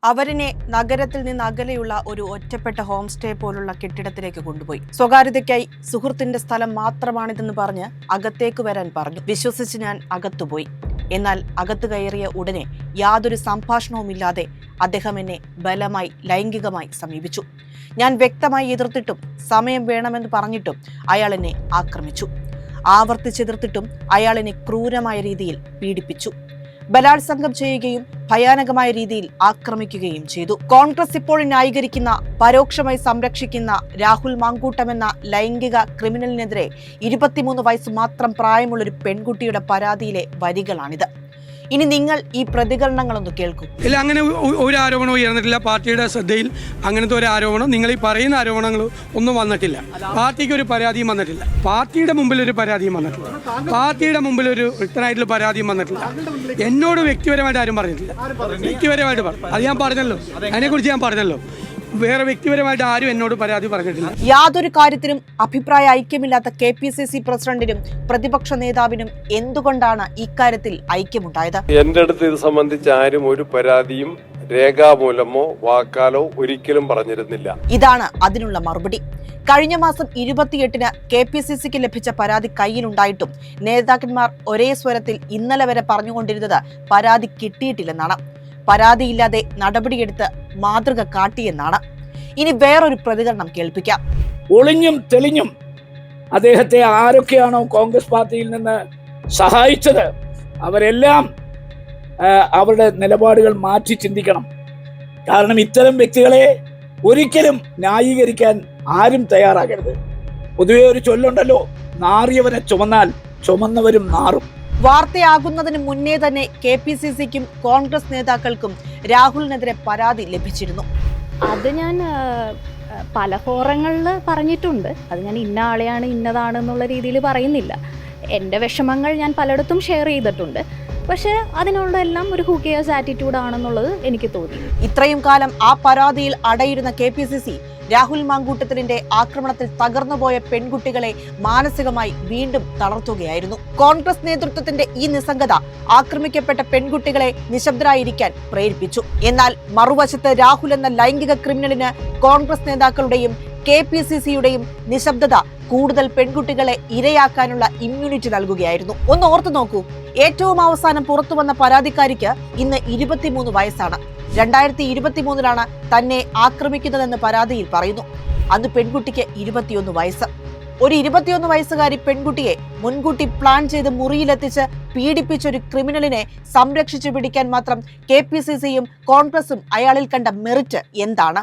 അവരിനെ നഗരത്തിൽ നിന്ന് അകലെയുള്ള ഒരു ഒറ്റപ്പെട്ട ഹോം സ്റ്റേ പോലുള്ള കെട്ടിടത്തിലേക്ക് കൊണ്ടുപോയി. സ്വകാര്യതയ്ക്കായി സുഹൃത്തിന്റെ സ്ഥലം മാത്രമാണിതെന്ന് പറഞ്ഞ് അകത്തേക്ക് വരാൻ പറഞ്ഞു. വിശ്വസിച്ച് ഞാൻ അകത്തുപോയി. എന്നാൽ അകത്ത് കയറിയ ഉടനെ യാതൊരു സംഭാഷണവുമില്ലാതെ അദ്ദേഹം എന്നെ ബലമായി ലൈംഗികമായി സമീപിച്ചു. ഞാൻ വ്യക്തമായി എതിർത്തിട്ടും സമയം വേണമെന്ന് പറഞ്ഞിട്ടും അയാൾ എന്നെ ആക്രമിച്ചു. ആവർത്തിച്ചെതിർത്തിട്ടും അയാൾ എന്നെ ക്രൂരമായ രീതിയിൽ പീഡിപ്പിച്ചു. ബലാത്സംഗം ചെയ്യുകയും ഭയാനകമായ രീതിയിൽ ആക്രമിക്കുകയും ചെയ്തു. കോൺഗ്രസ് ഇപ്പോൾ ന്യായീകരിക്കുന്ന, പരോക്ഷമായി സംരക്ഷിക്കുന്ന രാഹുൽ മാങ്കൂട്ടം എന്ന ലൈംഗിക ക്രിമിനലിനെതിരെ 23 വയസ്സ് മാത്രം പ്രായമുള്ളൊരു പെൺകുട്ടിയുടെ പരാതിയിലെ വരികളാണിത്. ഇനി നിങ്ങൾ ഈ പ്രതികരണങ്ങളൊന്ന് കേൾക്കൂ. ഇല്ല, അങ്ങനെ ഒരു ആരോപണവും ഉയർന്നിട്ടില്ല. പാർട്ടിയുടെ ശ്രദ്ധയിൽ അങ്ങനത്തെ ഒരു ആരോപണം, നിങ്ങൾ ഈ പറയുന്ന ആരോപണങ്ങൾ ഒന്നും വന്നിട്ടില്ല. പാർട്ടിക്ക് ഒരു പരാതിയും വന്നിട്ടില്ല. പാർട്ടിയുടെ മുമ്പിൽ ഒരു പരാതിയും വന്നിട്ടില്ല. പാർട്ടിയുടെ മുമ്പിൽ ഒരു വ്യക്തമായിട്ടുള്ള പരാതിയും വന്നിട്ടില്ല. എന്നോട് വ്യക്തിപരമായിട്ട് ആരും പറഞ്ഞിട്ടില്ല. വ്യക്തിപരമായിട്ട് പറഞ്ഞു, അത് ഞാൻ പറഞ്ഞല്ലോ, അതിനെക്കുറിച്ച് ഞാൻ പറഞ്ഞല്ലോ. വേറെ വ്യക്തിപരമായിട്ട് ആരും എന്നോട് പരാതി പറഞ്ഞിട്ടില്ല. യാതൊരു കാര്യത്തിനും അഭിപ്രായ ഐക്യമില്ലാത്ത KPCC പ്രസിഡന്റിനും പ്രതിപക്ഷ നേതാവിനും എന്തുകൊണ്ടാണ് ഇക്കാര്യത്തിൽ ഐക്യമുണ്ടായത്? എന്റെ അടുത്ത് ഇത് സംബന്ധിച്ച് ആരും ഒരു പരാതിയും രേഖാമൂലമോ വാക്കാലോ ഒരിക്കലും പറഞ്ഞിരുന്നില്ല. ഇതാണ് അതിനുള്ള മറുപടി. കഴിഞ്ഞ മാസം 28-ന് KPCCക്ക് ലഭിച്ച പരാതി കയ്യിലുണ്ടായിട്ടും നേതാക്കന്മാർ ഒരേ സ്വരത്തിൽ ഇന്നലെ വരെ പറഞ്ഞുകൊണ്ടിരുന്നത് പരാതി കിട്ടിയിട്ടില്ലെന്നാണ്. പരാതിയില്ലാതെ നടപടിയെടുത്ത് മാതൃക കാട്ടിയെന്നാണ്. ഇനി വേറൊരു പ്രതികരണം കേൾപ്പിക്കാം. ഒളിഞ്ഞും തെളിഞ്ഞും അദ്ദേഹത്തെ ആരൊക്കെയാണോ കോൺഗ്രസ് പാർട്ടിയിൽ നിന്ന് സഹായിച്ചത് അവരെല്ലാം അവരുടെ നിലപാടുകൾ മാറ്റി ചിന്തിക്കണം. കാരണം ഇത്തരം വ്യക്തികളെ ഒരിക്കലും ന്യായീകരിക്കാൻ ആരും തയ്യാറാകരുത്. പൊതുവെ ഒരു ചൊല്ലുണ്ടല്ലോ, നാറിയവനെ ചുമന്നാൽ ചുമന്നവരും നാറും. വാർത്തയാകുന്നതിന് മുന്നേ തന്നെ KPCCക്കും കോൺഗ്രസ് നേതാക്കൾക്കും രാഹുലിനെതിരെ പരാതി ലഭിച്ചിരുന്നു. അത് ഞാൻ പല ഫോറങ്ങളിൽ പറഞ്ഞിട്ടുണ്ട്. അത് ഞാൻ ഇന്ന ആളെയാണ് ഇന്നതാണെന്നുള്ള രീതിയിൽ പറയുന്നില്ല. എൻ്റെ വിഷമങ്ങൾ ഞാൻ പലയിടത്തും ഷെയർ ചെയ്തിട്ടുണ്ട്. പക്ഷേ അതിനുള്ള എല്ലാം ഒരു ഹൂ കെയേഴ്സ് ആറ്റിറ്റ്യൂഡ് ആണെന്നുള്ളത് എനിക്ക് തോന്നി. ഇത്രയും കാലം ആ പരാതിയിൽ അടയിരുന്ന KPCC രാഹുൽ മാങ്കൂട്ടത്തിലിന്റെ ആക്രമണത്തിൽ തകർന്നുപോയ പെൺകുട്ടികളെ മാനസികമായി വീണ്ടും തളർത്തുകയായിരുന്നു. കോൺഗ്രസ് നേതൃത്വത്തിന്റെ ഈ നിസ്സംഗത ആക്രമിക്കപ്പെട്ട പെൺകുട്ടികളെ നിശബ്ദരായിരിക്കാൻ പ്രേരിപ്പിച്ചു. എന്നാൽ മറുവശത്ത് രാഹുൽ എന്ന ലൈംഗിക ക്രിമിനലിന് കോൺഗ്രസ് നേതാക്കളുടെയും KPCCയുടെയും നിശബ്ദത കൂടുതൽ പെൺകുട്ടികളെ ഇരയാക്കാനുള്ള ഇമ്മ്യൂണിറ്റി നൽകുകയായിരുന്നു. ഒന്ന് ഓർത്തു നോക്കൂ, ഏറ്റവും അവസാനം പുറത്തു വന്ന പരാതിക്കാരിക്ക് ഇന്ന് 23 വയസ്സാണ്. 2023-ലാണ് തന്നെ ആക്രമിക്കുന്നതെന്ന് പരാതിയിൽ പറയുന്നു. അന്ന് പെൺകുട്ടിക്ക് 21 വയസ്സ്. ഒരു 21 വയസ്സുകാരി പെൺകുട്ടിയെ മുൻകൂട്ടി പ്ലാൻ ചെയ്ത് മുറിയിലെത്തിച്ച് പീഡിപ്പിച്ചൊരു ക്രിമിനലിനെ സംരക്ഷിച്ചു പിടിക്കാൻ മാത്രം KPCCയും കോൺഗ്രസും അയാളിൽ കണ്ട മെറിറ്റ് എന്താണ്?